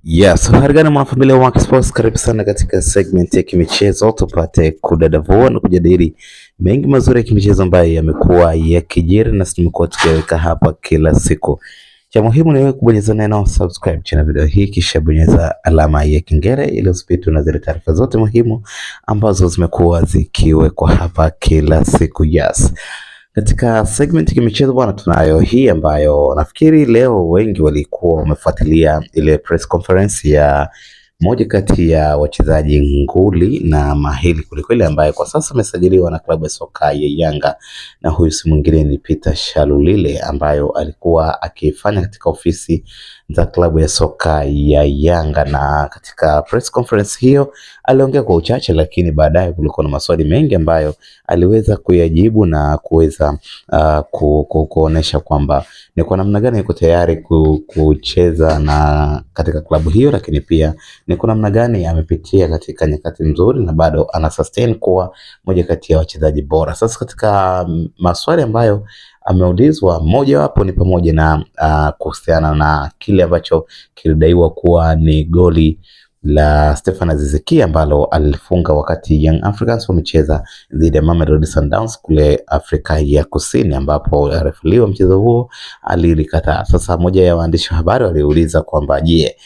Yes, habari gani mwanafamilia wa Mark Sports, karibu sana katika segment ya kimichezo tupate kudadavua na kujadili mengi mazuri ya kimichezo ambayo yamekuwa yakijiri na tumekuwa tukiweka hapa kila siku. Cha muhimu ni wewe kubonyeza neno subscribe channel video hii, kisha bonyeza alama ya kengele ili usipitwe na zile taarifa zote muhimu ambazo zimekuwa zikiwekwa hapa kila siku. Yes. Katika segment ya michezo bwana, tunayo hii ambayo nafikiri leo wengi walikuwa wamefuatilia ile press conference ya moja kati ya wachezaji nguli na mahili kulikweli ambaye kwa sasa amesajiliwa na klabu ya soka ya Yanga, na huyu si mwingine ni Peter Shalulile ambayo alikuwa akifanya katika ofisi za klabu ya soka ya Yanga. Na katika press conference hiyo aliongea kwa uchache, lakini baadaye kulikuwa na maswali mengi ambayo aliweza kuyajibu na kuweza kuonesha kwamba ni kwa namna gani yuko tayari kucheza na katika klabu hiyo, lakini pia ni kwa namna gani amepitia katika nyakati nzuri na bado ana sustain kuwa moja kati ya wachezaji bora. Sasa katika maswali ambayo ameulizwa, moja wapo ni pamoja na kuhusiana na kile ambacho kilidaiwa kuwa ni goli la Stephen Aziz Ki ambalo alifunga wakati Young Africans wamecheza dhidi ya Mamelodi Sundowns kule Afrika ya Kusini, ambapo refa wa mchezo huo alilikataa. Sasa moja ya waandishi wa habari waliuliza kwamba je,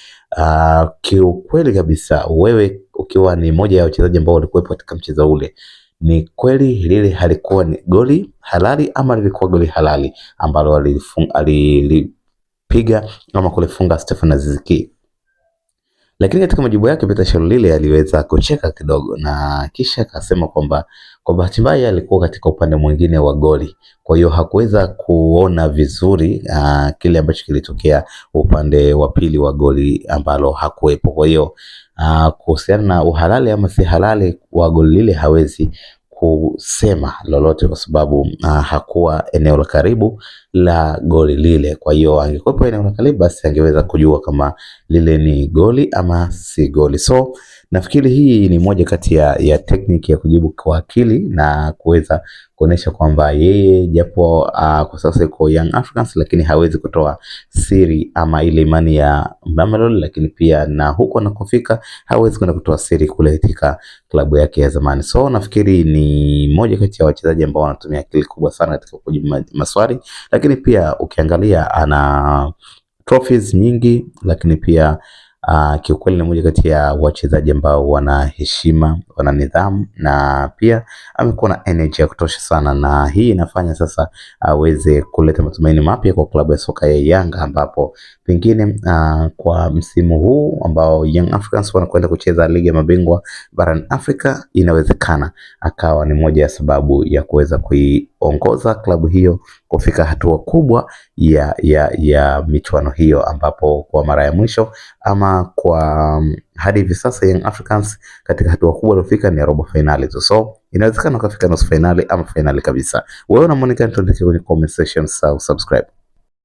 kiukweli kabisa wewe ukiwa ni moja ya wachezaji ambao walikuwepo katika mchezo ule, ni kweli lile halikuwa ni goli halali ama lilikuwa goli halali ambalo alilipiga ama kulifunga Stephen Aziz Ki? Lakini katika majibu yake Peter Shalulile aliweza kucheka kidogo na kisha akasema kwamba kwa bahati mbaya alikuwa katika upande mwingine wa goli, kwa hiyo hakuweza kuona vizuri kile ambacho kilitokea upande wa pili wa goli ambalo hakuwepo. Kwa hiyo kuhusiana na uhalali ama si halali wa goli lile hawezi kusema lolote kwa sababu hakuwa eneo la karibu la goli lile. Kwa hiyo angekuwepo eneo la karibu, basi angeweza kujua kama lile ni goli ama si goli. So nafikiri hii ni moja kati ya tekniki ya kujibu kwa akili na kuweza kuonesha kwamba yeye japo kwa sasa yuko Young Africans, lakini hawezi kutoa siri ama ile imani ya Mamelodi, lakini pia na huko anakofika hawezi kwenda kutoa siri kule katika klabu yake ya zamani. So nafikiri ni moja kati ya wachezaji ambao wanatumia akili kubwa sana katika kujibu maswali, lakini pia ukiangalia ana trophies nyingi, lakini pia kiukweli ni moja kati ya wachezaji ambao wana heshima, wana nidhamu, na pia amekuwa na energy ya kutosha sana, na hii inafanya sasa aweze kuleta matumaini mapya kwa klabu ya soka ya Yanga, ambapo pengine kwa msimu huu ambao Young Africans wanakwenda kucheza ligi ya mabingwa barani Afrika, inawezekana akawa ni moja ya sababu ya kuweza kuiongoza klabu hiyo kufika hatua kubwa ya michuano hiyo, ambapo kwa mara ya mwisho ama kwa hadi hivi sasa Young Africans katika hatua kubwa iliyofika ni robo finali tu. So inawezekana kufika nusu finali ama finali kabisa. Wewe una muonekano, tuandike kwenye comment section, subscribe.